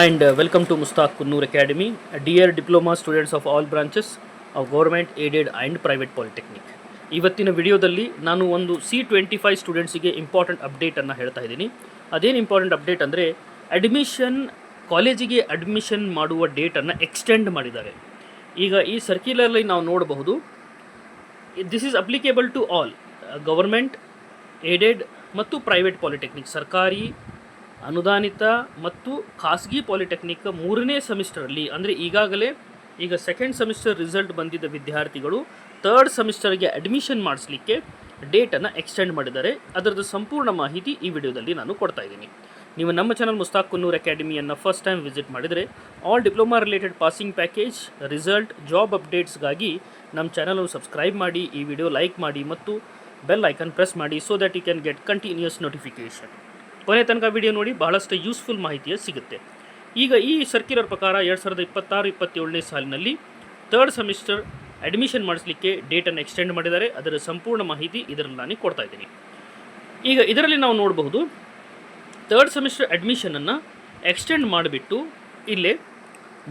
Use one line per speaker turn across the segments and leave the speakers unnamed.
and welcome to Mustaq Kunnur Academy, dear diploma students of all branches of government, aided and private polytechnic. ಇವತ್ತಿನ ವಿಡಿಯೋದಲ್ಲಿ ನಾನು ಒಂದು C25 ಸ್ಟೂಡೆಂಟ್ಸಿಗೆ important ಅಪ್ಡೇಟನ್ನು ಹೇಳ್ತಾ ಇದ್ದೀನಿ. ಅದೇನು ಇಂಪಾರ್ಟೆಂಟ್ ಅಪ್ಡೇಟ್ ಅಂದರೆ ಕಾಲೇಜಿಗೆ ಅಡ್ಮಿಷನ್ ಮಾಡುವ ಡೇಟನ್ನು ಎಕ್ಸ್ಟೆಂಡ್ ಮಾಡಿದ್ದಾರೆ. ಈಗ ಈ ಸರ್ಕ್ಯುಲರ್ಲಿ ನಾವು ನೋಡಬಹುದು, this is applicable to all government, aided ಮತ್ತು ಪ್ರೈವೇಟ್ ಪಾಲಿಟೆಕ್ನಿಕ್, ಸರ್ಕಾರಿ, ಅನುದಾನಿತ ಮತ್ತು ಖಾಸಗಿ ಪಾಲಿಟೆಕ್ನಿಕ್ ಮೂರನೇ ಸೆಮಿಸ್ಟರಲ್ಲಿ, ಅಂದರೆ ಈಗ ಸೆಕೆಂಡ್ ಸೆಮಿಸ್ಟರ್ ರಿಸಲ್ಟ್ ಬಂದಿದ್ದ ವಿದ್ಯಾರ್ಥಿಗಳು ಥರ್ಡ್ ಸೆಮಿಸ್ಟರ್ಗೆ ಅಡ್ಮಿಷನ್ ಮಾಡಿಸ್ಲಿಕ್ಕೆ ಡೇಟನ್ನು ಎಕ್ಸ್ಟೆಂಡ್ ಮಾಡಿದ್ದಾರೆ. ಅದರದ್ದು ಸಂಪೂರ್ಣ ಮಾಹಿತಿ ಈ ವಿಡಿಯೋದಲ್ಲಿ ನಾನು ಕೊಡ್ತಾ ಇದ್ದೀನಿ. ನೀವು ನಮ್ಮ ಚಾನಲ್ ಮುಸ್ತಾಕ್ ಕುನ್ನೂರ್ ಅಕಾಡೆಮಿಯನ್ನು ಫಸ್ಟ್ ಟೈಮ್ ವಿಸಿಟ್ ಮಾಡಿದರೆ all diploma related passing package, result, job ಅಪ್ಡೇಟ್ಸ್ಗಾಗಿ ನಮ್ಮ ಚಾನಲನ್ನು ಸಬ್ಸ್ಕ್ರೈಬ್ ಮಾಡಿ, ಈ ವಿಡಿಯೋ ಲೈಕ್ ಮಾಡಿ ಮತ್ತು ಬೆಲ್ ಐಕನ್ ಪ್ರೆಸ್ ಮಾಡಿ, so that you can get continuous notification. ಕೊನೆ ತನಕ ವಿಡಿಯೋ ನೋಡಿ, ಬಹಳಷ್ಟು ಯೂಸ್ಫುಲ್ ಮಾಹಿತಿಯೇ ಸಿಗುತ್ತೆ. ಈಗ ಈ ಸರ್ಕ್ಯುಲರ್ ಪ್ರಕಾರ 2026-27ನೇ ಸಾಲಿನಲ್ಲಿ ಥರ್ಡ್ ಸೆಮಿಸ್ಟರ್ ಅಡ್ಮಿಷನ್ ಮಾಡಿಸಲಿಕ್ಕೆ ಡೇಟನ್ನು ಎಕ್ಸ್ಟೆಂಡ್ ಮಾಡಿದ್ದಾರೆ. ಅದರ ಸಂಪೂರ್ಣ ಮಾಹಿತಿ ಇದರಲ್ಲಿ ನಾನು ಕೊಡ್ತಾ ಇದ್ದೀನಿ. ಈಗ ಇದರಲ್ಲಿ ನಾವು ನೋಡಬಹುದು, ಥರ್ಡ್ ಸೆಮಿಸ್ಟರ್ ಅಡ್ಮಿಷನನ್ನು ಎಕ್ಸ್ಟೆಂಡ್ ಮಾಡಿಬಿಟ್ಟು ಇಲ್ಲೇ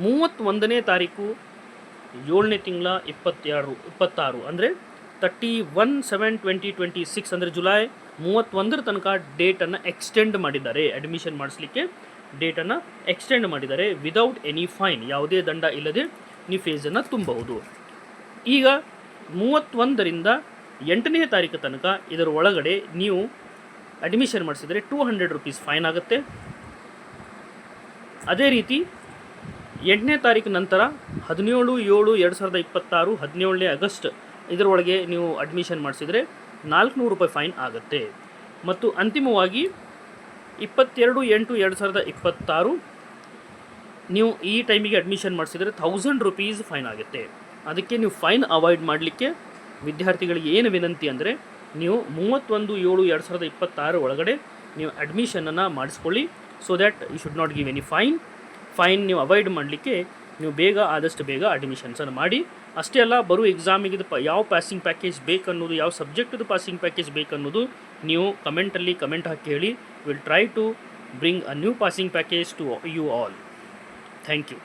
31ನೇ ತಾರೀಕು 7ನೇ ತಿಂಗಳ 26 ಅಂದರೆ 31/7/2026 ಅಂದರೆ ಜುಲೈ 31ರ ತನಕ ಡೇಟನ್ನು ಎಕ್ಸ್ಟೆಂಡ್ ಮಾಡಿದ್ದಾರೆ. ಅಡ್ಮಿಷನ್ ಮಾಡಿಸ್ಲಿಕ್ಕೆ ಡೇಟನ್ನು ಎಕ್ಸ್ಟೆಂಡ್ ಮಾಡಿದ್ದಾರೆ ವಿದೌಟ್ ಎನಿ ಫೈನ್, ಯಾವುದೇ ದಂಡ ಇಲ್ಲದೆ ನೀವು ಫೀಸನ್ನು ತುಂಬಬಹುದು. ಈಗ 31ರಿಂದ 8ನೇ ತಾರೀಕು ತನಕ ಇದರ ಒಳಗಡೆ ನೀವು ಅಡ್ಮಿಷನ್ ಮಾಡಿಸಿದರೆ 200 ರೂಪೀಸ್ ಫೈನ್ ಆಗುತ್ತೆ. ಅದೇ ರೀತಿ 8ನೇ ತಾರೀಕು ನಂತರ 17/7/2026 17ನೇ ಆಗಸ್ಟ್ ಇದರೊಳಗೆ ನೀವು ಅಡ್ಮಿಷನ್ ಮಾಡಿಸಿದರೆ 400 ರೂಪಾಯಿ ಫೈನ್ ಆಗುತ್ತೆ. ಮತ್ತು ಅಂತಿಮವಾಗಿ 22/8/2026 ನೀವು ಈ ಟೈಮಿಗೆ ಅಡ್ಮಿಷನ್ ಮಾಡಿಸಿದರೆ 1000 ರೂಪೀಸ್ ಫೈನ್ ಆಗುತ್ತೆ. ಅದಕ್ಕೆ ನೀವು ಫೈನ್ ಅವಾಯ್ಡ್ ಮಾಡಲಿಕ್ಕೆ ವಿದ್ಯಾರ್ಥಿಗಳಿಗೆ ಏನು ವಿನಂತಿ ಅಂದರೆ, ನೀವು 31/7/2026 ಒಳಗಡೆ ನೀವು ಅಡ್ಮಿಷನನ್ನು ಮಾಡಿಸ್ಕೊಳ್ಳಿ, so that you should not give any fine ನೀವು ಅವಾಯ್ಡ್ ಮಾಡಲಿಕ್ಕೆ ನೀವು ಆದಷ್ಟು ಬೇಗ ಅಡ್ಮಿಷನ್ಸನ್ನು ಮಾಡಿ. ಅಷ್ಟೇ ಅಲ್ಲ, ಬರೋ ಎಕ್ಸಾಮಿಗೆ ಯಾವ ಪಾಸಿಂಗ್ ಪ್ಯಾಕೇಜ್ ಬೇಕನ್ನೋದು, ಯಾವ ಸಬ್ಜೆಕ್ಟ್ದು ಪಾಸಿಂಗ್ ಪ್ಯಾಕೇಜ್ ಬೇಕನ್ನೋದು ನೀವು ಕಮೆಂಟ್ ಹಾಕಿ ಹೇಳಿ. Will try to bring a new passing package to you all. Thank you.